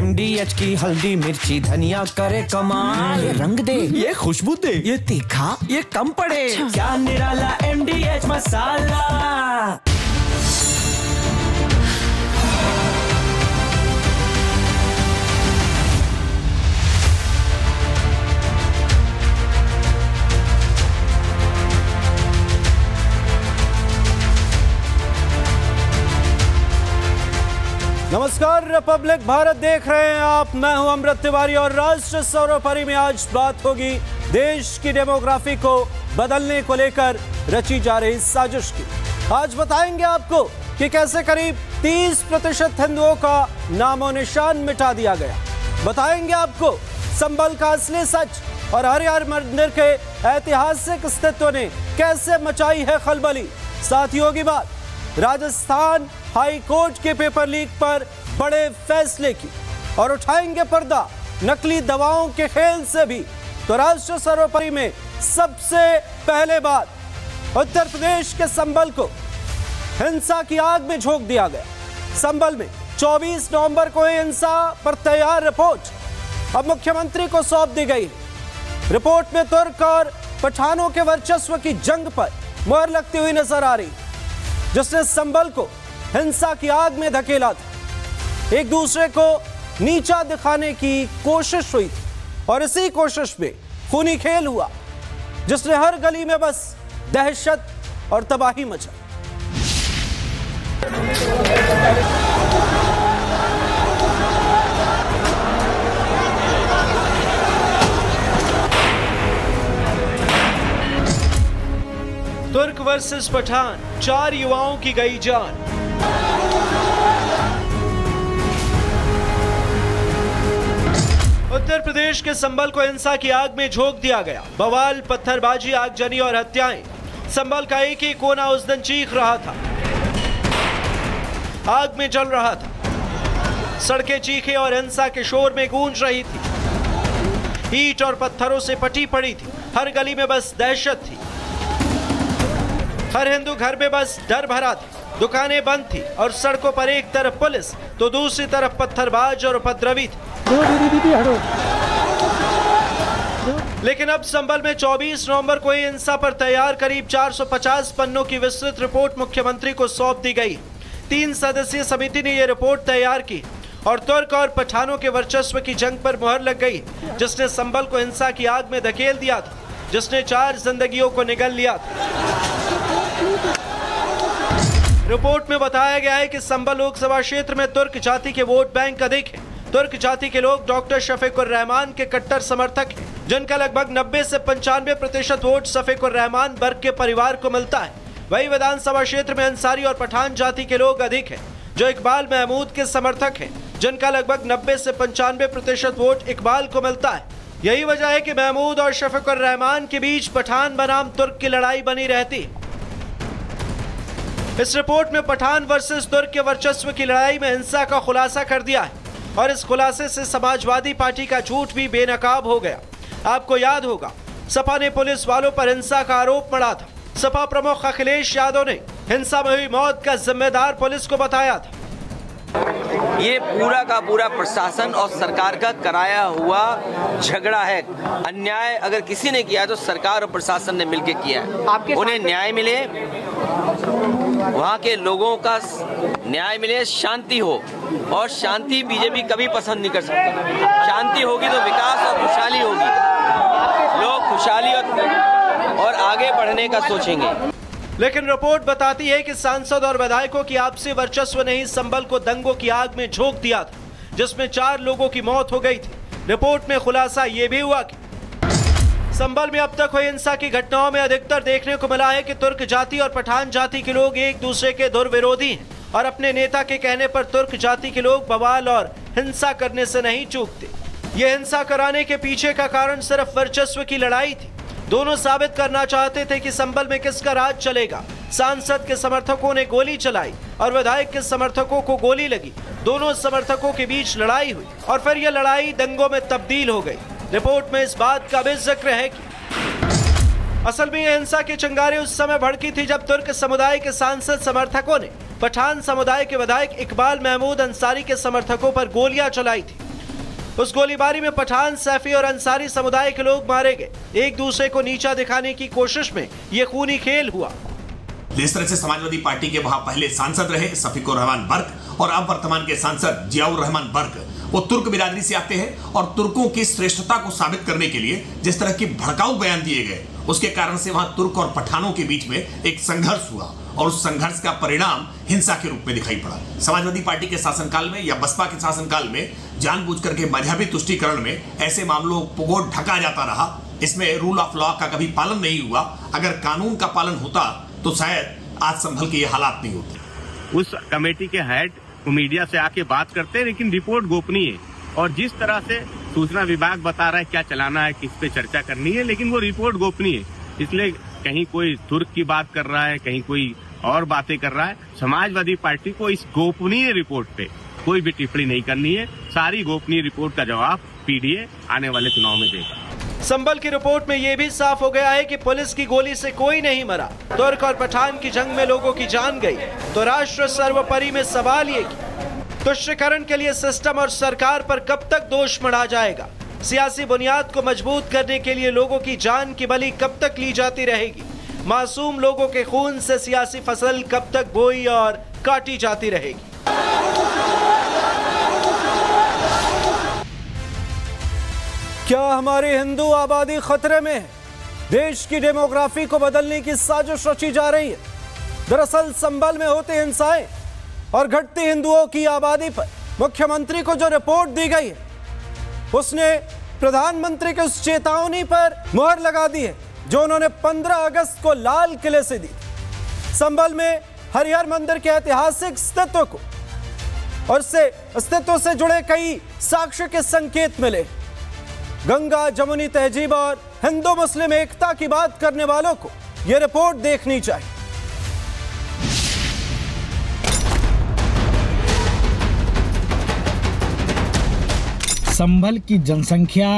MDH की हल्दी मिर्ची धनिया करे कमाल। ये रंग दे, ये खुशबू दे, ये तीखा, ये कम पड़े। क्या निराला MDH मसाला। नमस्कार, रिपब्लिक भारत देख रहे हैं आप। मैं हूं अमृत तिवारी और राष्ट्र सर्वोपरि में आज बात होगी देश की डेमोग्राफी को बदलने को लेकर रची जा रही साजिश की। आज बताएंगे आपको कि कैसे करीब 30% हिंदुओं का नामो निशान मिटा दिया गया। बताएंगे आपको संभल का असली सच और हरिहर मंदिर के ऐतिहासिक अस्तित्व ने कैसे मचाई है खलबली। साथ ही होगी बात राजस्थान हाई कोर्ट के पेपर लीक पर बड़े फैसले की और उठाएंगे पर्दा नकली दवाओं के खेल से भी। तो राष्ट्र सर्वोपरि में सबसे पहले बात उत्तर प्रदेश के संभल को हिंसा की आग में झोंक दिया गया। संभल में 24 नवंबर को हिंसा पर तैयार रिपोर्ट अब मुख्यमंत्री को सौंप दी गई। रिपोर्ट में तुर्क और पठानों के वर्चस्व की जंग पर मुहर लगती हुई नजर आ रही, जिसने संभल को हिंसा की आग में धकेला था। एक दूसरे को नीचा दिखाने की कोशिश हुई और इसी कोशिश में खूनी खेल हुआ, जिसने हर गली में बस दहशत और तबाही मचा। तुर्क वर्सेस पठान, 4 युवाओं की गई जान। उत्तर प्रदेश के संभल को हिंसा की आग में झोंक दिया गया। बवाल, पत्थरबाजी, आगजनी और हत्याएं। संभल का एक ही कोना उस दिन चीख रहा था, आग में जल रहा था। सड़कें चीखे और हिंसा के शोर में गूंज रही थी। ईंट और पत्थरों से पटी पड़ी थी। हर गली में बस दहशत थी। हर हिंदू घर में बस डर भरा था। दुकानें बंद थी और सड़कों पर एक तरफ पुलिस तो दूसरी तरफ पत्थरबाज और उपद्रवी थे। लेकिन अब संभल में 24 नवंबर को हिंसा पर तैयार करीब 450 पन्नों की विस्तृत रिपोर्ट मुख्यमंत्री को सौंप दी गई। 3 सदस्यीय समिति ने यह रिपोर्ट तैयार की और तुर्क और पठानों के वर्चस्व की जंग पर मुहर लग गई, जिसने संभल को हिंसा की आग में धकेल दिया था, जिसने 4 जिंदगियों को निगल लिया था। रिपोर्ट में बताया गया है कि संभल लोकसभा क्षेत्र में तुर्क जाति के वोट बैंक अधिक है। तुर्क जाति के लोग डॉक्टर शफीकुर रहमान के कट्टर समर्थक हैं, जिनका लगभग 90 से 95% वोट शफीकुर रहमान वर्ग के परिवार को मिलता है। वही विधानसभा क्षेत्र में अंसारी और पठान जाति के लोग अधिक हैं, जो इकबाल महमूद के समर्थक हैं, जिनका लगभग 90 से 95% वोट इकबाल को मिलता है। यही वजह है कि महमूद और शफीकुर रहमान के बीच पठान बनाम तुर्क की लड़ाई बनी रहती है। इस रिपोर्ट में पठान वर्सेस तुर्क के वर्चस्व की लड़ाई में हिंसा का खुलासा कर दिया है और इस खुलासे से समाजवादी पार्टी का झूठ भी बेनकाब हो गया। आपको याद होगा, सपा ने पुलिस वालों पर हिंसा का आरोप मढ़ा था। सपा प्रमुख अखिलेश यादव ने हिंसा में हुई मौत का जिम्मेदार पुलिस को बताया था। ये पूरा का पूरा प्रशासन और सरकार का कराया हुआ झगड़ा है। अन्याय अगर किसी ने किया है तो सरकार और प्रशासन ने मिलकर किया है। उन्हें न्याय मिले, वहाँ के लोगों का न्याय मिले, शांति हो। और शांति बीजेपी कभी पसंद नहीं कर सकती। शांति होगी तो विकास और खुशहाली होगी। लोग खुशहाली और आगे बढ़ने का सोचेंगे। लेकिन रिपोर्ट बताती है कि सांसद और विधायकों की आपसी वर्चस्व ने ही संभल को दंगों की आग में झोंक दिया था, जिसमें 4 लोगों की मौत हो गई थी। रिपोर्ट में खुलासा ये भी हुआ कि संभल में अब तक हुई हिंसा की घटनाओं में अधिकतर देखने को मिला है कि तुर्क जाति और पठान जाति के लोग एक दूसरे के दुर्विरोधी हैं और अपने नेता के कहने पर तुर्क जाति के लोग बवाल और हिंसा करने से नहीं चूकते। ये हिंसा कराने के पीछे का कारण सिर्फ वर्चस्व की लड़ाई थी। दोनों साबित करना चाहते थे कि संभल में किसका राज चलेगा। सांसद के समर्थकों ने गोली चलाई और विधायक के समर्थकों को गोली लगी। दोनों समर्थकों के बीच लड़ाई हुई और फिर यह लड़ाई दंगों में तब्दील हो गई। रिपोर्ट में इस बात का भी जिक्र है कि असल में यह हिंसा की चिंगारी उस समय भड़की थी जब तुर्क समुदाय के सांसद समर्थकों ने पठान समुदाय के विधायक इकबाल महमूद अंसारी के समर्थकों पर गोलियां चलाई थी। उस गोलीबारी में पठान, सैफी और अंसारी समुदाय के लोग मारे गए। एक दूसरे को नीचा दिखाने की कोशिश में ये खूनी खेल हुआ। जिस तरह से समाजवादी पार्टी के वहां पहले सांसद रहे शफीकुर रहमान बर्क और अब वर्तमान के सांसद जियाउर रहमान बर्क, वो तुर्क बिरादरी से आते हैं और तुर्कों की श्रेष्ठता को साबित करने के लिए जिस तरह की भड़काऊ बयान दिए गए, उसके कारण से वहां तुर्क और पठानों के बीच में एक संघर्ष हुआ और उस संघर्ष का परिणाम हिंसा के रूप में दिखाई पड़ा। समाजवादी पार्टी के शासनकाल में या बसपा के शासनकाल में जानबूझकर के मजहबी तुष्टीकरण में ऐसे मामलों को ढका जाता रहा। इसमें रूल ऑफ लॉ का कभी पालन नहीं हुआ। अगर कानून का पालन होता तो शायद आज संभल के ये हालात नहीं होते। उस कमेटी के हेड मीडिया से आके बात करते हैं, लेकिन रिपोर्ट गोपनीय है और जिस तरह से सूचना विभाग बता रहा है क्या चलाना है, किस पे चर्चा करनी है, लेकिन वो रिपोर्ट गोपनीय है। इसलिए कहीं कोई तुर्क की बात कर रहा है, कहीं कोई और बातें कर रहा है। समाजवादी पार्टी को इस गोपनीय रिपोर्ट पे कोई भी टिप्पणी नहीं करनी है। सारी गोपनीय रिपोर्ट का जवाब पीडीए आने वाले चुनाव में देगा। संभल की रिपोर्ट में यह भी साफ हो गया है कि पुलिस की गोली से कोई नहीं मरा। तुर्क और पठान की जंग में लोगों की जान गई तो राष्ट्र सर्वोपरि में सवाल ये कि तुष्टीकरण के लिए सिस्टम और सरकार पर कब तक दोष मढ़ा जाएगा। सियासी बुनियाद को मजबूत करने के लिए लोगों की जान की बलि कब तक ली जाती रहेगी। मासूम लोगों के खून से सियासी फसल कब तक बोई और काटी जाती रहेगी। क्या हमारी हिंदू आबादी खतरे में है? देश की डेमोग्राफी को बदलने की साजिश रची जा रही है। दरअसल संभल में होते हिंसाएं और घटती हिंदुओं की आबादी पर मुख्यमंत्री को जो रिपोर्ट दी गई है, उसने प्रधानमंत्री की उस चेतावनी पर मुहर लगा दी है जो उन्होंने 15 अगस्त को लाल किले से दी। संभल में हरिहर मंदिर के ऐतिहासिक अस्तित्व को और से अस्तित्व से जुड़े कई साक्ष्य के संकेत मिले। गंगा जमुनी तहजीब और हिंदू मुस्लिम एकता की बात करने वालों को यह रिपोर्ट देखनी चाहिए। संभल की जनसंख्या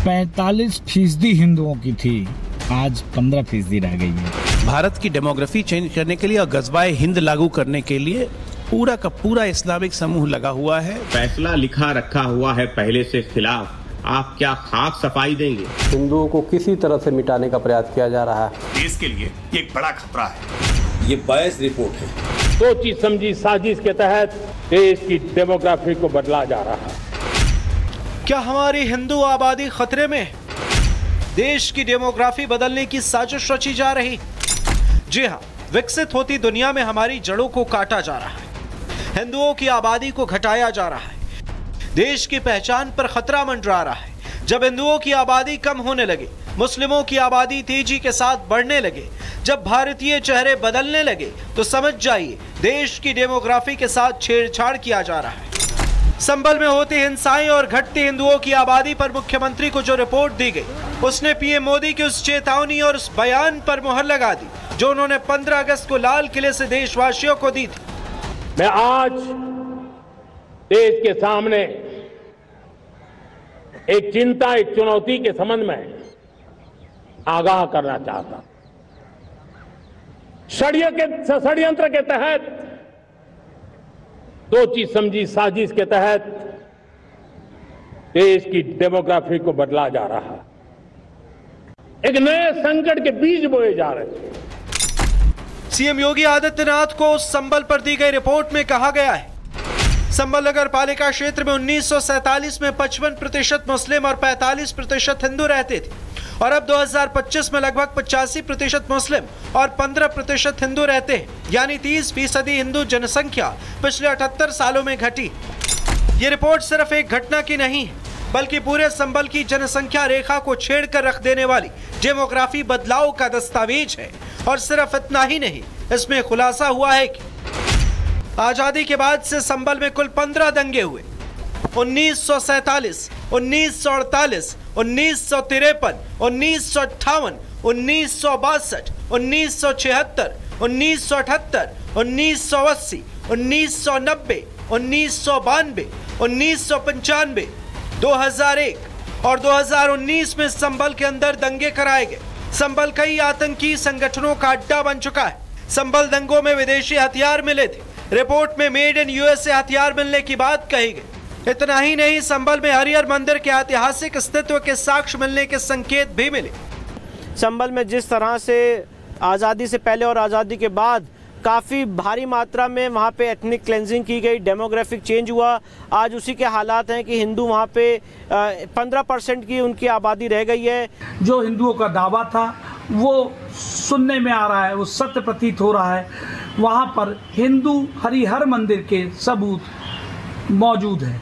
45% हिंदुओं की थी, आज 15% रह गई है। भारत की डेमोग्राफी चेंज करने के लिए और गजवाए हिंद लागू करने के लिए पूरा का पूरा इस्लामिक समूह लगा हुआ है। फैसला लिखा रखा हुआ है पहले से खिलाफ, आप क्या खाक सफाई देंगे? हिंदुओं को किसी तरह से मिटाने का प्रयास किया जा रहा है। देश के लिए ये एक बड़ा खतरा है। ये बायस रिपोर्ट है। सोची समझी साजिश के तहत देश की डेमोग्राफी को बदला जा रहा है। क्या हमारी हिंदू आबादी खतरे में है? देश की डेमोग्राफी बदलने की साजिश रची जा रही। जी हां, विकसित होती दुनिया में हमारी जड़ों को काटा जा रहा है, हिंदुओं की आबादी को घटाया जा रहा है, देश की पहचान पर खतरा मंडरा रहा है। जब हिंदुओं की आबादी कम होने लगे, मुस्लिमों की आबादी तेजी के साथ बढ़ने लगे, जब भारतीय चेहरे बदलने लगे, तो समझ जाइए देश की डेमोग्राफी के साथ छेड़छाड़ किया जा रहा है। संभल में होती हिंसाएं और घटती हिंदुओं की आबादी पर मुख्यमंत्री को जो रिपोर्ट दी गई, उसने पीएम मोदी की उस चेतावनी और उस बयान पर मुहर लगा दी जो उन्होंने 15 अगस्त को लाल किले से देशवासियों को दी थी। मैं आज देश के सामने एक चिंता, एक चुनौती के संबंध में आगाह करना चाहता। षड्यंत्र के तहत, सोची समझी साजिश के तहत देश की डेमोग्राफी को बदला जा रहा है। एक नए संकट के बीज बोए जा रहे हैं। सीएम योगी आदित्यनाथ को संभल पर दी गई रिपोर्ट में कहा गया है, संभल नगर पालिका क्षेत्र में 1947 में 55% मुस्लिम और 45% हिंदू रहते थे और अब 2025 में लगभग 85% मुस्लिम और 15% हिंदू रहते हैं, यानी 30% हिंदू जनसंख्या पिछले 78 सालों में घटी। ये रिपोर्ट सिर्फ एक घटना की नहीं है, बल्कि पूरे संभल की जनसंख्या रेखा को छेड़कर रख देने वाली डेमोग्राफी बदलाव का दस्तावेज है। और सिर्फ इतना ही नहीं, इसमें खुलासा हुआ है कि आजादी के बाद से संभल में कुल 15 दंगे हुए। 1947, 1948, 1953, 1958, 1962, 1976, 1978, 1980, 1990, 1992, 1995, 2001 और 2019 में संभल के अंदर दंगे कराए गए। संभल कई आतंकी संगठनों का अड्डा बन चुका है। संभल दंगों में विदेशी हथियार मिले थे। रिपोर्ट में मेड इन यूएसए हथियार मिलने की बात कही गई। इतना ही नहीं, संभल में हरिहर मंदिर के ऐतिहासिक अस्तित्व के साक्ष्य मिलने के संकेत भी मिले। संभल में जिस तरह से आज़ादी से पहले और आज़ादी के बाद काफ़ी भारी मात्रा में वहाँ पे एथनिक क्लेंजिंग की गई, डेमोग्राफिक चेंज हुआ। आज उसी के हालात हैं कि हिंदू वहाँ पे 15% की उनकी आबादी रह गई है। जो हिंदुओं का दावा था वो सुनने में आ रहा है, वो सत्य प्रतीत हो रहा है। वहाँ पर हिंदू हरिहर मंदिर के सबूत मौजूद हैं।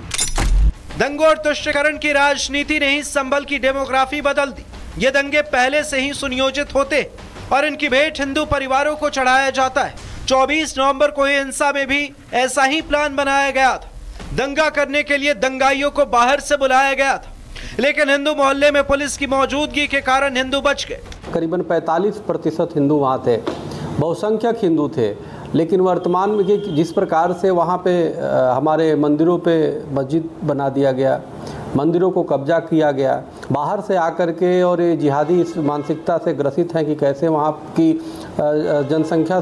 दंगों और तुष्टीकरण की राजनीति ने ही संभल की डेमोग्राफी बदल दी। ये दंगे पहले से ही सुनियोजित होते और इनकी भेंट हिंदू परिवारों को चढ़ाया जाता है। 24 नवंबर को हिंसा में भी ऐसा ही प्लान बनाया गया था। दंगा करने के लिए दंगाइयों को बाहर से बुलाया गया था, लेकिन हिंदू मोहल्ले में पुलिस की मौजूदगी के कारण हिंदू बच गए। करीबन 45% हिंदू वहाँ थे, बहुसंख्यक हिंदू थे। लेकिन वर्तमान में जिस प्रकार से वहाँ पे हमारे मंदिरों पे मस्जिद बना दिया गया, मंदिरों को कब्जा किया गया, बाहर से आकर के, और ये जिहादी इस मानसिकता से ग्रसित हैं कि कैसे वहाँ की जनसंख्या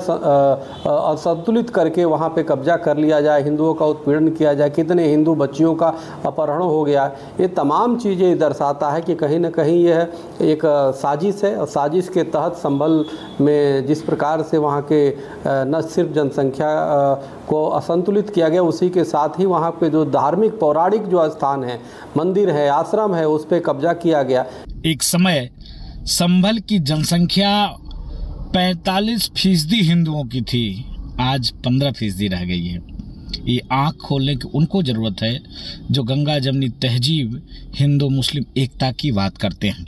असंतुलित करके वहाँ पे कब्जा कर लिया जाए, हिंदुओं का उत्पीड़न किया जाए, कितने हिंदू बच्चियों का अपहरण हो गया। ये तमाम चीज़ें दर्शाता है कि कहीं न कहीं यह एक साजिश है, और साजिश के तहत संभल में जिस प्रकार से वहाँ के न सिर्फ जनसंख्या को असंतुलित किया गया, उसी के साथ ही वहाँ पे जो धार्मिक पौराणिक जो स्थान है, मंदिर है, आश्रम है, उस पर कब्जा किया गया। एक समय संभल की जनसंख्या 45% हिंदुओं की थी, आज 15% रह गई है। ये आँख खोलने की उनको ज़रूरत है जो गंगा जमनी तहजीब हिंदू मुस्लिम एकता की बात करते हैं।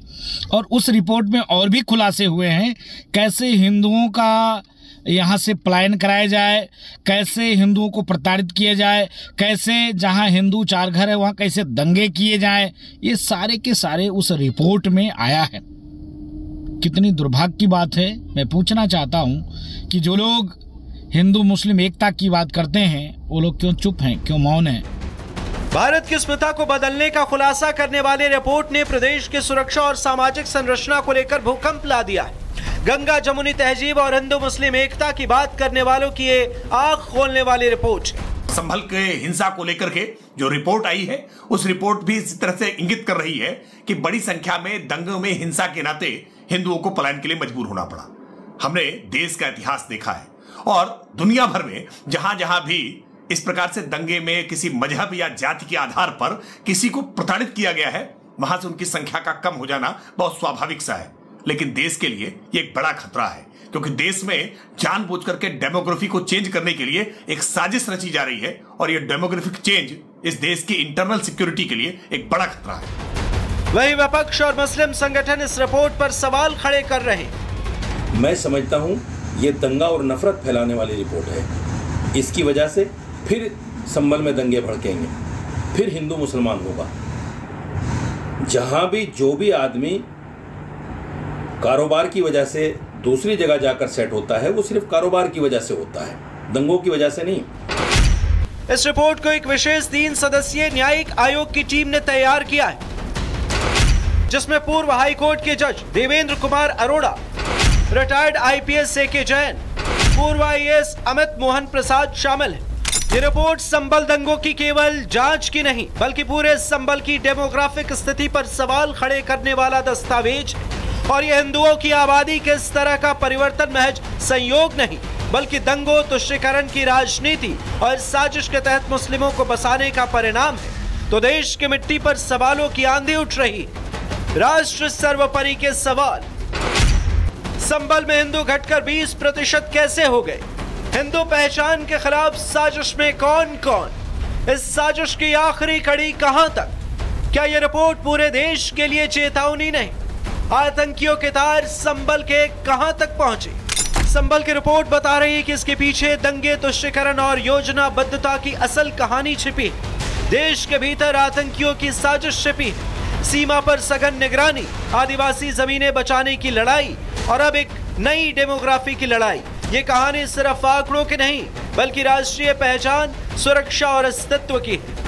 और उस रिपोर्ट में और भी खुलासे हुए हैं, कैसे हिंदुओं का यहाँ से पलायन कराया जाए, कैसे हिंदुओं को प्रताड़ित किया जाए, कैसे जहाँ हिंदू 4 घर है वहाँ कैसे दंगे किए जाएं। ये सारे के सारे उस रिपोर्ट में आया है। कितनी दुर्भाग्य की बात है। मैं पूछना चाहता हूँ कि जो लोग हिंदू मुस्लिम एकता की बात करते हैं वो लोग क्यों चुप हैं, क्यों मौन हैं? भारत की अस्मिता को बदलने का खुलासा करने वाले रिपोर्ट ने प्रदेश की सुरक्षा और सामाजिक संरचना को लेकर भूकंप ला दिया है। गंगा जमुनी तहजीब और हिंदू मुस्लिम एकता की बात करने वालों की ये आंख खोलने वाली रिपोर्ट। संभल के हिंसा को लेकर के जो रिपोर्ट आई है, उस रिपोर्ट भी इस तरह से इंगित कर रही है कि बड़ी संख्या में दंगों में हिंसा के नाते हिंदुओं को पलायन के लिए मजबूर होना पड़ा। हमने देश का इतिहास देखा है और दुनिया भर में जहां जहां भी इस प्रकार से दंगे में किसी मजहब या जाति के आधार पर किसी को प्रताड़ित किया गया है, वहां से उनकी संख्या का कम हो जाना बहुत स्वाभाविक सा है। लेकिन देश के लिए ये एक बड़ा खतरा है, क्योंकि देश में जानबूझ करके डेमोग्राफी को चेंज करने के लिए एक साजिश रची जा रही है, और ये डेमोग्राफिक चेंज इस देश की इंटरनल सिक्योरिटी के लिए एक बड़ा खतरा है। वहीं विपक्ष और मुस्लिम संगठन इस रिपोर्ट पर सवाल खड़े कर रहे हैं। मैं समझता हूं ये दंगा और नफरत फैलाने वाली रिपोर्ट है। इसकी वजह से फिर संभल में दंगे भड़केंगे, फिर हिंदू मुसलमान होगा। जहां भी जो भी आदमी कारोबार की वजह से दूसरी जगह जाकर सेट होता है, वो सिर्फ कारोबार की वजह से होता है, दंगों की वजह से नहीं। इस रिपोर्ट को एक विशेष 3 सदस्यीय न्यायिक आयोग की टीम ने तैयार किया है, जिसमें पूर्व हाईकोर्ट के जज Devendra Kumar Arora, retired IPS AK Jain, पूर्व IAS अमित मोहन प्रसाद शामिल है। ये रिपोर्ट संभल दंगों की केवल जांच की नहीं, बल्कि पूरे संभल की डेमोग्राफिक स्थिति पर सवाल खड़े करने वाला दस्तावेज। और ये हिंदुओं की आबादी के इस तरह का परिवर्तन महज संयोग नहीं, बल्कि दंगों तुष्टीकरण की राजनीति और साजिश के तहत मुस्लिमों को बसाने का परिणाम है। तो देश की मिट्टी पर सवालों की आंधी उठ रही। राष्ट्र सर्वोपरि के सवाल। संभल में हिंदू घटकर 20% कैसे हो गए? हिंदू पहचान के खिलाफ साजिश में कौन कौन? इस साजिश की आखिरी कड़ी कहां तक? क्या यह रिपोर्ट पूरे देश के लिए चेतावनी नहीं? आतंकियों के तार संभल के कहां तक पहुंचे? संभल की रिपोर्ट बता रही है कि इसके पीछे दंगे, तुष्टीकरण और योजनाबद्धता की असल कहानी छिपी। देश के भीतर आतंकियों की साजिश छिपी, सीमा पर सघन निगरानी, आदिवासी जमीनें बचाने की लड़ाई और अब एक नई डेमोग्राफी की लड़ाई। ये कहानी सिर्फ आंकड़ों की नहीं, बल्कि राष्ट्रीय पहचान, सुरक्षा और अस्तित्व की है।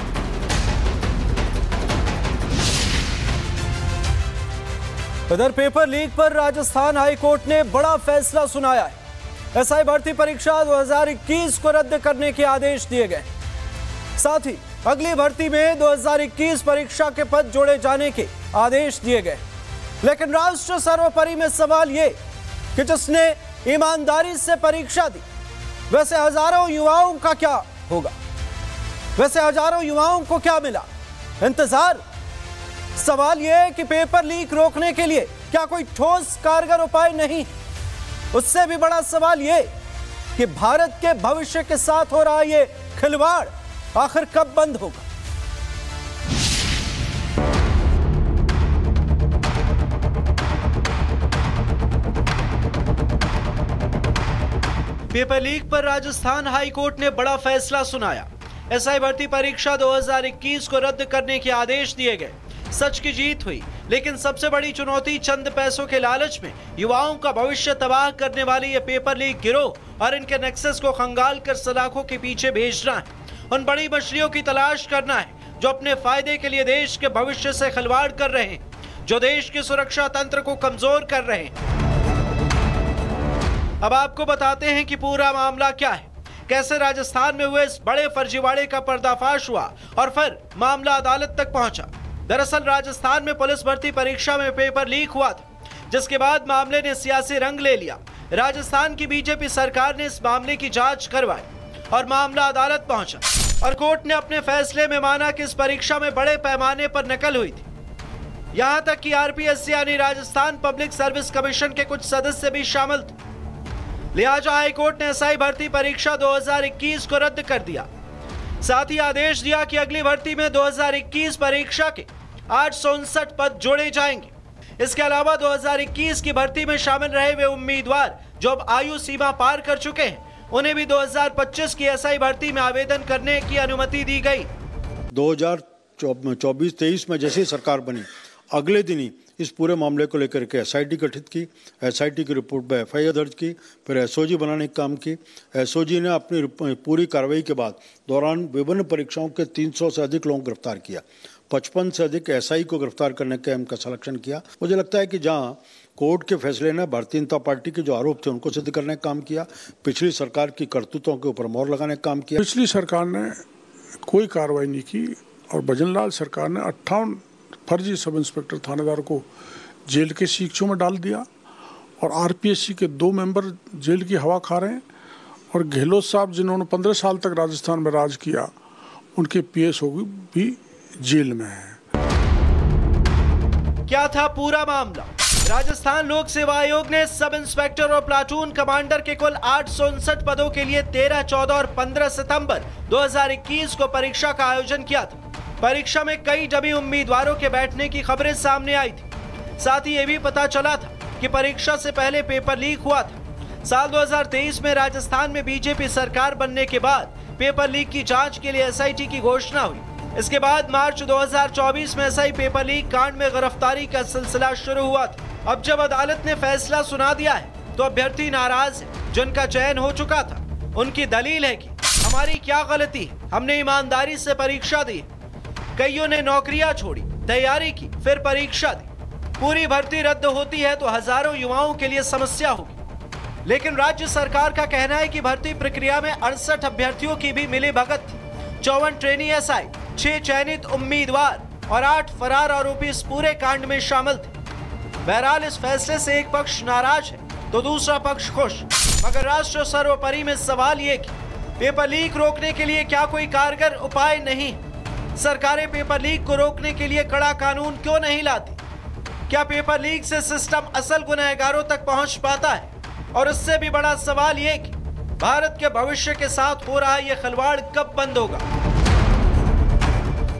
इधर पेपर लीक पर राजस्थान हाईकोर्ट ने बड़ा फैसला सुनाया है। SI भर्ती परीक्षा 2021 को रद्द करने के आदेश दिए गए। साथ ही अगली भर्ती में 2021 परीक्षा के पद जोड़े जाने के आदेश दिए गए। लेकिन राष्ट्र सर्वोपरि में सवाल ये कि जिसने ईमानदारी से परीक्षा दी वैसे हजारों युवाओं का क्या होगा, वैसे हजारों युवाओं को क्या मिला? इंतजार। सवाल यह कि पेपर लीक रोकने के लिए क्या कोई ठोस कारगर उपाय नहीं? उससे भी बड़ा सवाल यह कि भारत के भविष्य के साथ हो रहा यह खिलवाड़ आखिर कब बंद होगा? पेपर लीक पर राजस्थान हाई कोर्ट ने बड़ा फैसला सुनाया। एसआई भर्ती परीक्षा 2021 को रद्द करने के आदेश दिए गए। सच की जीत हुई, लेकिन सबसे बड़ी चुनौती चंद पैसों के लालच में युवाओं का भविष्य तबाह करने वाली ये पेपर लीक गिरोह और इनके नेक्सस को खंगाल कर सलाखों के पीछे भेजना है। उन बड़ी मछलियों की तलाश करना है जो अपने फायदे के लिए देश के भविष्य से खिलवाड़ कर रहे हैं, जो देश के सुरक्षा तंत्र को कमजोर कर रहे हैं। अब आपको बताते हैं कि पूरा मामला क्या है, कैसे राजस्थान में हुए इस बड़े फर्जीवाड़े का पर्दाफाश हुआ और फिर मामला अदालत तक पहुंचा। दरअसल राजस्थान में पुलिस भर्ती परीक्षा में पेपर लीक हुआ था, जिसके बाद मामले ने सियासी रंग ले लिया। राजस्थान की बीजेपी सरकार ने इस मामले की जांच करवाई और मामला अदालत पहुंचा और कोर्ट ने अपने फैसले में माना कि इस परीक्षा में बड़े पैमाने पर नकल हुई थी। यहां तक कि आरपीएससी यानी राजस्थान पब्लिक सर्विस कमीशन के कुछ सदस्य भी शामिल थे। लिहाजा हाईकोर्ट ने एसआई भर्ती परीक्षा 2021 को रद्द कर दिया। साथ ही आदेश दिया कि अगली भर्ती में 2021 परीक्षा के 859 पद जोड़े जाएंगे। इसके अलावा 2021 की भर्ती में शामिल रहे वे उम्मीदवार जो अब आयु सीमा पार कर चुके हैं, उन्हें भी 2025 की एसआई भर्ती में आवेदन करने की अनुमति दी गई। 2024-23 में जैसे सरकार बनी, अगले दिन ही इस पूरे मामले को लेकर के एसआईटी गठित की। एसआईटी की रिपोर्ट पर एफआईआर दर्ज की, फिर एसओजी बनाने का काम की। एसओजी ने अपनी पूरी कार्रवाई के बाद दौरान विभिन्न परीक्षाओं के 300 से अधिक लोगों को गिरफ्तार किया। 55 से अधिक एसआई को गिरफ्तार करने का इनका सलेक्शन किया। मुझे लगता है कि जहां कोर्ट के फैसले ने भारतीय जनता पार्टी के जो आरोप थे उनको सिद्ध करने का काम किया, पिछली सरकार की करतूतों के ऊपर मोहर लगाने का काम किया। पिछली सरकार ने कोई कार्रवाई नहीं की और भजनलाल सरकार ने 58 फर्जी सब इंस्पेक्टर थानेदार को जेल के सीखों में डाल दिया और आरपीएससी के 2 मेंबर जेल की हवा खा रहे हैं और गहलोत साहब जिन्होंने 15 साल तक राजस्थान में राज किया, उनके पीएसओ भी जेल में है। क्या था पूरा मामला? राजस्थान लोक सेवा आयोग ने सब इंस्पेक्टर और प्लाटून कमांडर के कुल 859 पदों के लिए 13, 14 और 15 सितंबर 2021 को परीक्षा का आयोजन किया था। परीक्षा में कई डमी उम्मीदवारों के बैठने की खबरें सामने आई थी। साथ ही ये भी पता चला था कि परीक्षा से पहले पेपर लीक हुआ था। साल 2023 में राजस्थान में बीजेपी सरकार बनने के बाद पेपर लीक की जांच के लिए एसआईटी की घोषणा हुई। इसके बाद मार्च 2024 में एसआई पेपर लीक कांड में गिरफ्तारी का सिलसिला शुरू हुआ था। अब जब अदालत ने फैसला सुना दिया है तो अभ्यर्थी नाराज है। जिनका चयन हो चुका था उनकी दलील है कि हमारी क्या गलती है, हमने ईमानदारी से परीक्षा दी। कईयों ने नौकरियां छोड़ी, तैयारी की, फिर परीक्षा दी। पूरी भर्ती रद्द होती है तो हजारों युवाओं के लिए समस्या होगी। लेकिन राज्य सरकार का कहना है कि भर्ती प्रक्रिया में 68 अभ्यर्थियों की भी मिलीभगत थी। 54 ट्रेनी एसआई, 6 चयनित उम्मीदवार और 8 फरार आरोपी इस पूरे कांड में शामिल थे। बहरहाल इस फैसले से एक पक्ष नाराज है तो दूसरा पक्ष खुश। मगर राष्ट्र सर्वोपरि में सवाल ये कि पेपर लीक रोकने के लिए क्या कोई कारगर उपाय नहीं? सरकारें पेपर लीक को रोकने के लिए कड़ा कानून क्यों नहीं लाती? क्या पेपर लीक से सिस्टम असल गुनहगारों तक पहुंच पाता है? और इससे भी बड़ा सवाल ये कि भारत के भविष्य के साथ हो रहा ये खिलवाड़ कब बंद होगा?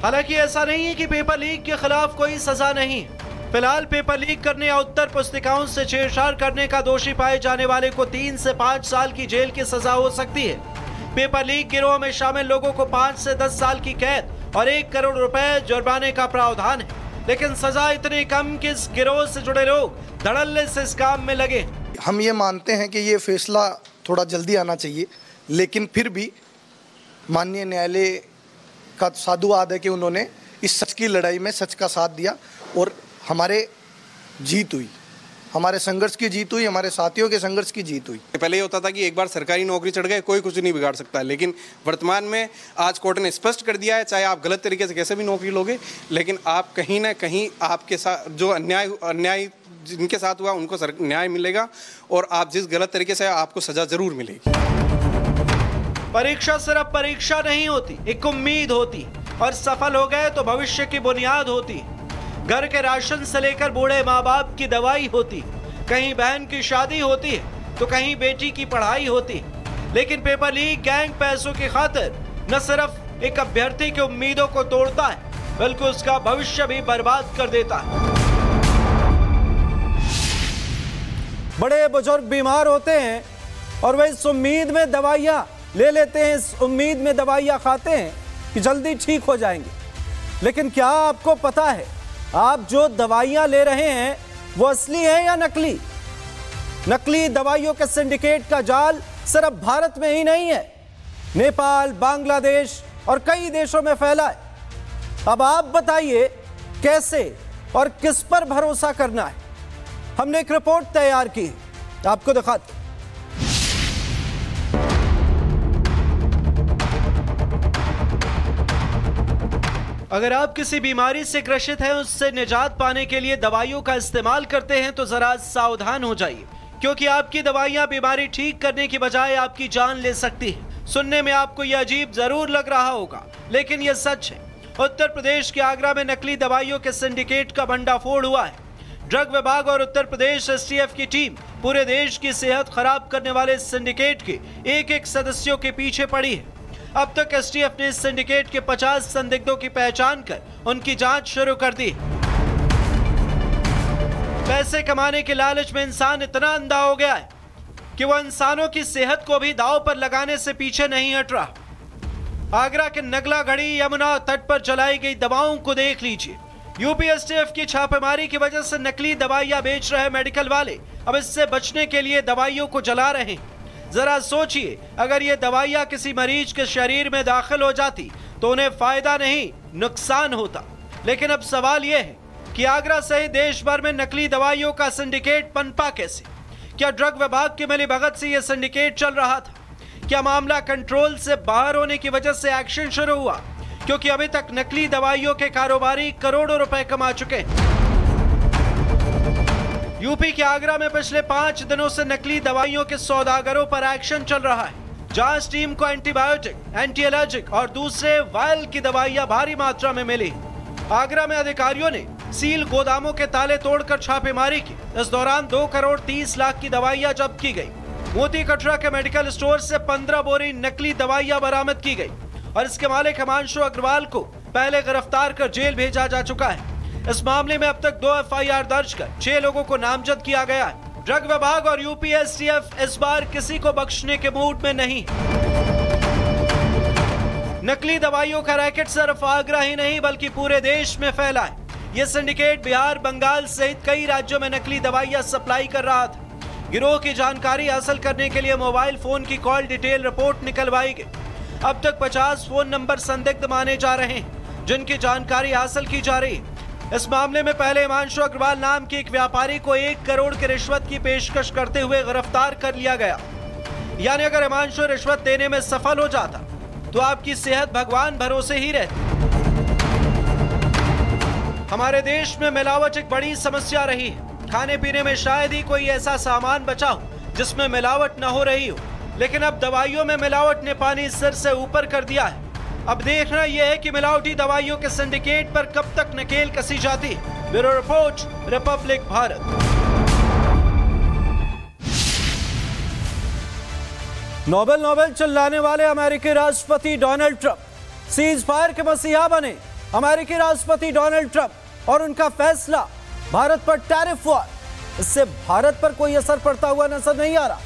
हालांकि ऐसा नहीं है कि पेपर लीक के खिलाफ कोई सजा नहीं है। फिलहाल पेपर लीक करने या उत्तर पुस्तिकाओं से छेड़छाड़ करने का दोषी पाए जाने वाले को 3 से 5 साल की जेल की सजा हो सकती है। पेपर लीक गिरोह में शामिल लोगों को 5 से 10 साल की कैद और 1 करोड़ रुपए जुर्माने का प्रावधान है। लेकिन सजा इतनी कम कि इस गिरोह से जुड़े लोग धड़ल्ले से इस काम में लगे। हम ये मानते हैं कि ये फैसला थोड़ा जल्दी आना चाहिए, लेकिन फिर भी माननीय न्यायालय का साधुवाद है कि उन्होंने इस सच की लड़ाई में सच का साथ दिया और हमारे जीत हुई। हमारे संघर्ष की जीत हुई, हमारे साथियों के संघर्ष की जीत हुई। पहले ये होता था कि एक बार सरकारी नौकरी चढ़ गए कोई कुछ नहीं बिगाड़ सकता है, लेकिन वर्तमान में आज कोर्ट ने स्पष्ट कर दिया है, चाहे आप गलत तरीके से कैसे भी नौकरी लोगे, लेकिन आप कहीं ना कहीं आपके साथ जो अन्याय जिनके साथ हुआ उनको न्याय मिलेगा और आप जिस गलत तरीके से आपको सजा जरूर मिलेगी। परीक्षा सिर्फ परीक्षा नहीं होती, एक उम्मीद होती, और सफल हो गए तो भविष्य की बुनियाद होती। घर के राशन से लेकर बूढ़े माँ बाप की दवाई होती, कहीं बहन की शादी होती है तो कहीं बेटी की पढ़ाई होती। लेकिन पेपर लीक गैंग पैसों की खातिर न सिर्फ एक अभ्यर्थी की उम्मीदों को तोड़ता है बल्कि उसका भविष्य भी बर्बाद कर देता है। बड़े बुजुर्ग बीमार होते हैं और वह इस उम्मीद में दवाइयाँ ले लेते हैं, इस उम्मीद में दवाइयाँ खाते हैं कि जल्दी ठीक हो जाएंगे। लेकिन क्या आपको पता है आप जो दवाइयाँ ले रहे हैं वो असली है या नकली? नकली दवाइयों के सिंडिकेट का जाल सिर्फ भारत में ही नहीं है, नेपाल, बांग्लादेश और कई देशों में फैला है। अब आप बताइए कैसे और किस पर भरोसा करना है। हमने एक रिपोर्ट तैयार की, आपको दिखाते। अगर आप किसी बीमारी से ग्रसित हैं, उससे निजात पाने के लिए दवाइयों का इस्तेमाल करते हैं तो जरा सावधान हो जाइए, क्योंकि आपकी दवाइयां बीमारी ठीक करने की बजाय आपकी जान ले सकती हैं। सुनने में आपको यह अजीब जरूर लग रहा होगा, लेकिन यह सच है। उत्तर प्रदेश के आगरा में नकली दवाइयों के सिंडिकेट का भंडाफोड़ हुआ है। ड्रग विभाग और उत्तर प्रदेश एसटीएफ की टीम पूरे देश की सेहत खराब करने वाले इस सिंडिकेट के एक सदस्यों के पीछे पड़ी है। अब तक एसटीएफ ने इस सिंडिकेट के 50 संदिग्धों की पहचान कर उनकी जांच शुरू कर दी। पैसे कमाने के लालच में इंसान इतना अंधा हो गया है कि वह इंसानों की सेहत को भी दांव पर लगाने से पीछे नहीं हट रहा। आगरा के नगला घड़ी यमुना तट पर चलाई गई दवाओं को देख लीजिए। यूपी एसटीएफ की छापेमारी की वजह से नकली दवाइयां बेच रहे मेडिकल वाले अब इससे बचने के लिए दवाइयों को जला रहे हैं। जरा सोचिए, अगर ये दवाइयां किसी मरीज के शरीर में दाखिल हो जाती तो उन्हें फायदा नहीं नुकसान होता। लेकिन अब सवाल यह है कि आगरा सहित देश भर में नकली दवाइयों का सिंडिकेट पनपा कैसे? क्या ड्रग विभाग की मिलीभगत से यह सिंडिकेट चल रहा था? क्या मामला कंट्रोल से बाहर होने की वजह से एक्शन शुरू हुआ? क्योंकि अभी तक नकली दवाइयों के कारोबारी करोड़ों रुपए कमा चुके हैं। यूपी के आगरा में पिछले 5 दिनों से नकली दवाइयों के सौदागरों पर एक्शन चल रहा है। जांच टीम को एंटीबायोटिक, एंटी एलर्जिक और दूसरे वायरल की दवाइयां भारी मात्रा में मिली। आगरा में अधिकारियों ने सील गोदामों के ताले तोड़कर छापेमारी की। इस दौरान 2 करोड़ 30 लाख की दवाइयां जब्त की गई। मोती कटरा के मेडिकल स्टोर से 15 बोरी नकली दवाइयां बरामद की गई और इसके मालिक हिमांशु अग्रवाल को पहले गिरफ्तार कर जेल भेजा जा चुका है। इस मामले में अब तक 2 एफआईआर दर्ज कर 6 लोगों को नामजद किया गया है। ड्रग विभाग और यूपी एसटीएफ इस बार किसी को बख्शने के मूड में नहीं। नकली दवाइयों का रैकेट सिर्फ आगरा ही नहीं बल्कि पूरे देश में फैला है। यह सिंडिकेट बिहार, बंगाल सहित कई राज्यों में नकली दवाइयां सप्लाई कर रहा था। गिरोह की जानकारी हासिल करने के लिए मोबाइल फोन की कॉल डिटेल रिपोर्ट निकलवाई गई। अब तक 50 फोन नंबर संदिग्ध माने जा रहे हैं जिनकी जानकारी हासिल की जा रही है। इस मामले में पहले हिमांशु अग्रवाल नाम के एक व्यापारी को 1 करोड़ की रिश्वत की पेशकश करते हुए गिरफ्तार कर लिया गया। यानी अगर हिमांशु रिश्वत देने में सफल हो जाता तो आपकी सेहत भगवान भरोसे ही रहती। हमारे देश में मिलावट एक बड़ी समस्या रही है। खाने पीने में शायद ही कोई ऐसा सामान बचा हो जिसमें मिलावट न हो रही हो, लेकिन अब दवाइयों में मिलावट ने पानी सिर से ऊपर कर दिया है। अब देखना यह है कि मिलावटी दवाइयों के सिंडिकेट पर कब तक नकेल कसी जाती है। Bureau report, Republic Bharat. Nobel चिल्लाने वाले अमेरिकी राष्ट्रपति डोनाल्ड ट्रंप सीज फायर के मसीहा बने। अमेरिकी राष्ट्रपति डोनाल्ड ट्रंप और उनका फैसला भारत पर टैरिफ वॉर, इससे भारत पर कोई असर पड़ता हुआ नजर नहीं आ रहा।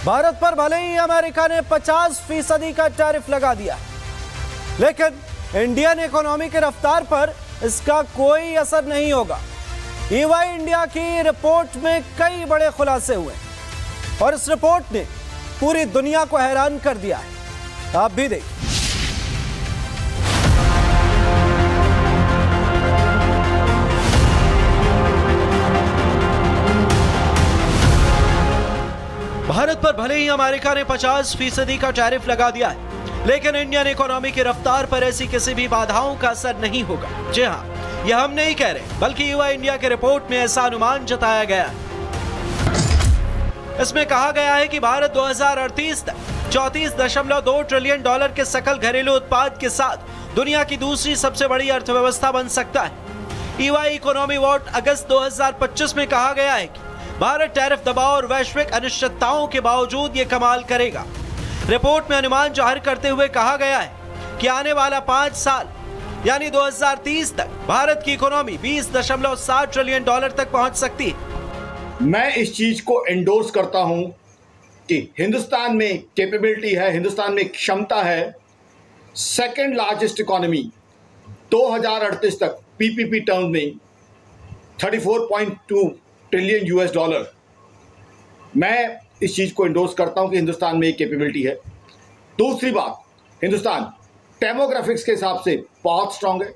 भारत पर भले ही अमेरिका ने 50% का टैरिफ लगा दिया, लेकिन इंडियन इकोनॉमी की रफ्तार पर इसका कोई असर नहीं होगा। ईवाई इंडिया की रिपोर्ट में कई बड़े खुलासे हुए और इस रिपोर्ट ने पूरी दुनिया को हैरान कर दिया है। आप भी देखिए। पर भले ही अमेरिका ने 50% का टैरिफ लगा दिया है, लेकिन इंडियन इकोनॉमी की रफ्तार पर ऐसी किसी भी बाधाओं का असर नहीं होगा। जी हाँ, यह हम नहीं कह रहे, बल्कि युवा इंडिया के रिपोर्ट में ऐसा अनुमान जताया गया है। इसमें कहा गया है कि भारत 2038 तक $34.2 ट्रिलियन के सकल घरेलू उत्पाद के साथ दुनिया की दूसरी सबसे बड़ी अर्थव्यवस्था बन सकता है। ईवाई इकोनॉमी वॉट अगस्त 2025 में कहा गया है कि भारत टैरिफ दबाव और वैश्विक अनिश्चितताओं के बावजूद ये कमाल करेगा। रिपोर्ट में अनुमान जाहिर करते हुए कहा गया है कि आने वाला 5 साल यानी 2030 तक भारत की इकोनॉमी $20.7 ट्रिलियन तक पहुंच सकती है। मैं इस चीज को एंडोर्स करता हूं कि हिंदुस्तान में कैपेबिलिटी है, हिंदुस्तान में क्षमता है। सेकंड लार्जेस्ट इकोनॉमी 2038 तक पीपीपी टर्म में $34.2 ट्रिलियन। मैं इस चीज को एंडोर्स करता हूं कि हिंदुस्तान में एक कैपेबिलिटी है। दूसरी बात, हिंदुस्तान डेमोग्राफिक्स के हिसाब से बहुत स्ट्रांग है,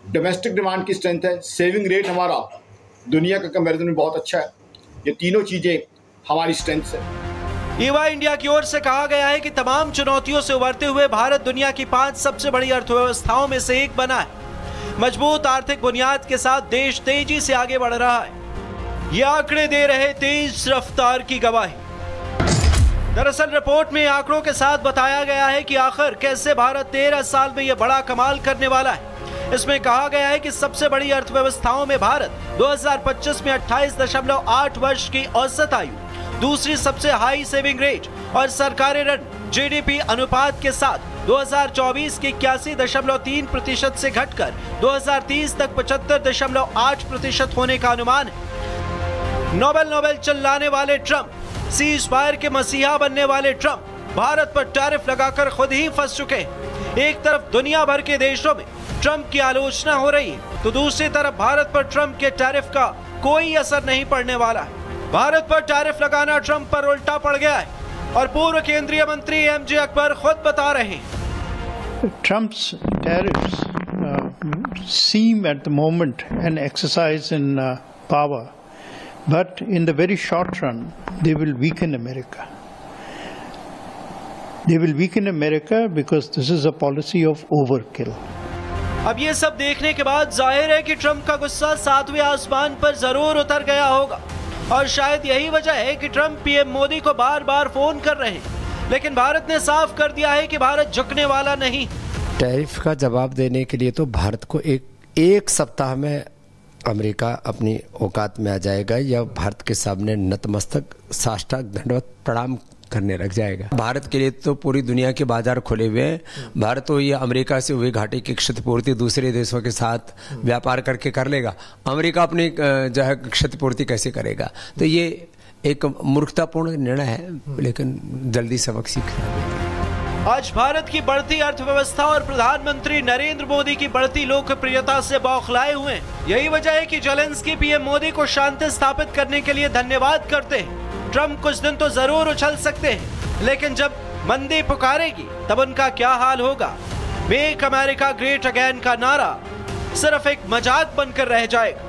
डोमेस्टिक डिमांड की स्ट्रेंथ है, सेविंग रेट हमारा दुनिया के कंपैरिजन में बहुत अच्छा है। ये तीनों चीजें हमारी स्ट्रेंथ्स है। ईवा इंडिया की ओर से कहा गया है कि तमाम चुनौतियों से उबरते हुए भारत दुनिया की 5 सबसे बड़ी अर्थव्यवस्थाओं में से एक बना है। मजबूत आर्थिक बुनियाद के साथ देश तेजी से आगे बढ़ रहा है। ये आंकड़े दे रहे तेज रफ्तार की गवाही। दरअसल रिपोर्ट में आंकड़ों के साथ बताया गया है कि आखिर कैसे भारत 13 साल में यह बड़ा कमाल करने वाला है। इसमें कहा गया है कि सबसे बड़ी अर्थव्यवस्थाओं में भारत 2025 में 28.8 वर्ष की औसत आयु, दूसरी सबसे हाई सेविंग रेट और सरकारी ऋण जीडीपी अनुपात के साथ 2024 के 81.3% से घटकर 2030 तक 75.8% होने का अनुमान है। नोबेल चिल्लाने वाले ट्रंप, सीज फायर के मसीहा बनने वाले ट्रंप भारत पर टैरिफ लगाकर खुद ही फंस चुके हैं। एक तरफ दुनिया भर के देशों में ट्रंप की आलोचना हो रही है, तो दूसरी तरफ भारत पर ट्रंप के टैरिफ का कोई असर नहीं पड़ने वाला है। भारत पर टैरिफ लगाना ट्रंप पर उल्टा पड़ गया है और पूर्व केंद्रीय मंत्री एमजे अकबर खुद बता रहे हैं। Trump's tariffs seem at the moment an exercise in power, but in the very short run they will weaken America. They will weaken America because this is a policy of overkill. अब ये सब देखने के बाद जाहिर है कि Trump का गुस्सा 7वें आसमान पर जरूर उतर गया होगा और शायद यही वजह है कि ट्रंप पीएम मोदी को बार बार फोन कर रहे हैं। लेकिन भारत ने साफ कर दिया है कि भारत झुकने वाला नहीं। टैरिफ का जवाब देने के लिए तो भारत को एक सप्ताह में अमेरिका अपनी औकात में आ जाएगा या भारत के सामने नतमस्तक साष्टांग दंडवत प्रणाम करने लग जाएगा। भारत के लिए तो पूरी दुनिया के बाजार खुले हुए हैं। भारत तो ये अमेरिका से हुई घाटे की क्षतिपूर्ति दूसरे देशों के साथ व्यापार करके कर लेगा। अमेरिका अपनी जो है क्षतिपूर्ति कैसे करेगा? तो ये एक मूर्खतापूर्ण निर्णय है, लेकिन जल्दी सबक सीखना। आज भारत की बढ़ती अर्थव्यवस्था और प्रधानमंत्री नरेंद्र मोदी की बढ़ती लोकप्रियता से बौखलाए हुए हैं। यही वजह है कि जेलेंस्की पीएम मोदी को शांति स्थापित करने के लिए धन्यवाद करते हैं। ट्रंप कुछ दिन तो जरूर उछल सकते हैं, लेकिन जब मंदी पुकारेगी तब उनका क्या हाल होगा? मेक अमेरिका ग्रेट अगेन का नारा सिर्फ एक मजाक बनकर रह जाएगा।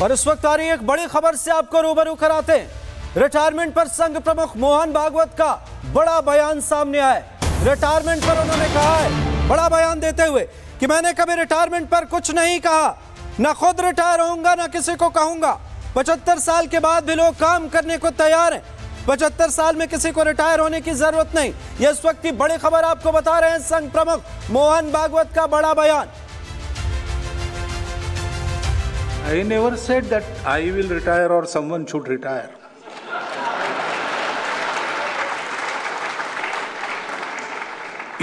और इस वक्त आ रही एक बड़ी खबर से आपको रूबरू कराते हैं। रिटायरमेंट पर संघ प्रमुख मोहन भागवत का बड़ा बयान सामने आया है। रिटायरमेंट पर उन्होंने कहा है, बड़ा बयान देते हुए, कि मैंने कभी रिटायरमेंट पर कुछ नहीं कहा, ना खुद रिटायर होऊंगा ना किसी को कहूंगा। 75 साल के बाद भी लोग काम करने को तैयार हैं। 75 साल में किसी को रिटायर होने की जरूरत नहीं। यह इस वक्त की बड़ी खबर आपको बता रहे हैं संघ प्रमुख मोहन भागवत का बड़ा बयान। I never said that I will retire or someone should retire.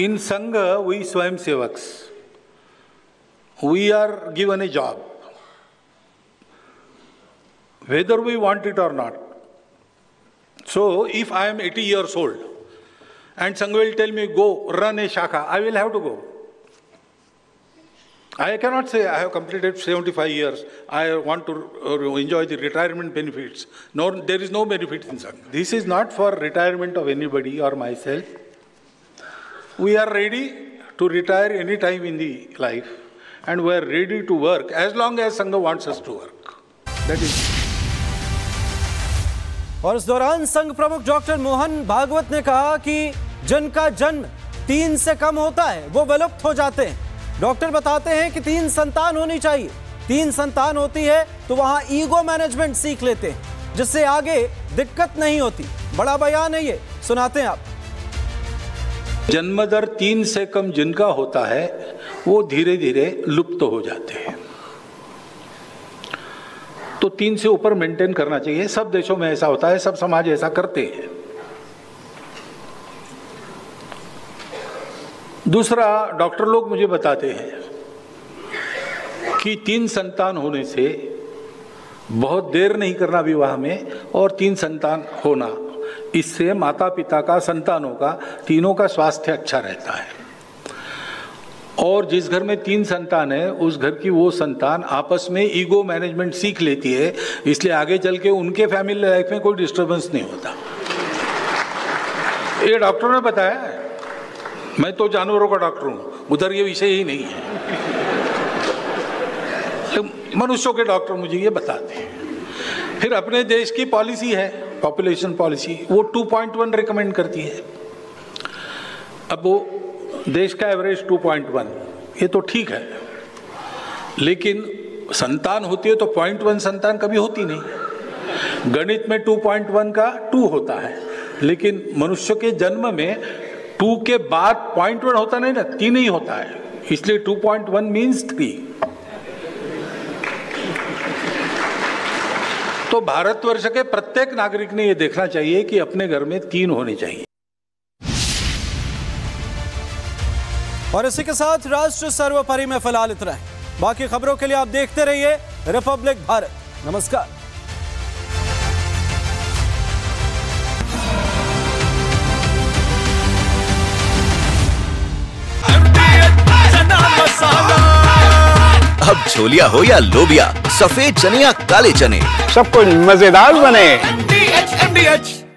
In Sangha, we Swayamsevaks, we are given a job, whether we want it or not. So, if I am 80 years old and Sangha will tell me, go run a shaka, I will have to go. I cannot say I have completed 75 years, I want to enjoy the retirement benefits. No, there is no benefit in Sangha. This is not for retirement of anybody or myself. We are ready to retire any time in the life, and we are ready to work as long as Sangha wants us to work. That is. और इस दौरान संघ प्रमुख doctor Mohan Bhagwat ने कहा कि जिनका जन्म 3 से कम होता है वो विलुप्त हो जाते हैं। डॉक्टर बताते हैं कि 3 संतान होनी चाहिए। 3 संतान होती है तो वहां ईगो मैनेजमेंट सीख लेते हैं, जिससे आगे दिक्कत नहीं होती। बड़ा बयान है ये, सुनाते हैं आप। जन्म दर 3 से कम जिनका होता है वो धीरे धीरे लुप्त हो जाते हैं, तो 3 से ऊपर मेंटेन करना चाहिए। सब देशों में ऐसा होता है, सब समाज ऐसा करते हैं। दूसरा, डॉक्टर लोग मुझे बताते हैं कि 3 संतान होने से बहुत देर नहीं करना विवाह में, और 3 संतान होना, इससे माता पिता का, संतानों का, तीनों का स्वास्थ्य अच्छा रहता है। और जिस घर में 3 संतान है उस घर की वो संतान आपस में ईगो मैनेजमेंट सीख लेती है, इसलिए आगे चल के उनके फैमिली लाइफ में कोई डिस्टर्बेंस नहीं होता। ये डॉक्टरों ने बताया है, मैं तो जानवरों का डॉक्टर हूं, उधर ये विषय ही नहीं है। मनुष्यों के डॉक्टर मुझे ये बताते हैं। फिर अपने देश की पॉलिसी है, पॉपुलेशन पॉलिसी, वो 2.1 रिकमेंड करती है। अब वो देश का एवरेज 2.1, ये तो ठीक है, लेकिन संतान होती है तो 0.1 संतान कभी होती नहीं। गणित में 2.1 का 2 होता है, लेकिन मनुष्य के जन्म में 2 के बाद 0.1 होता नहीं ना, 3 ही होता है, इसलिए 2.1 मीन्स 3। तो भारतवर्ष के प्रत्येक नागरिक ने यह देखना चाहिए कि अपने घर में 3 होने चाहिए। और इसी के साथ राष्ट्र सर्वोपरि में फिलहाल इतना है। बाकी खबरों के लिए आप देखते रहिए रिपब्लिक भारत। नमस्कार। अब छोलिया हो या लोबिया, सफेद चने या काले चने, सबको मजेदार बने। MDH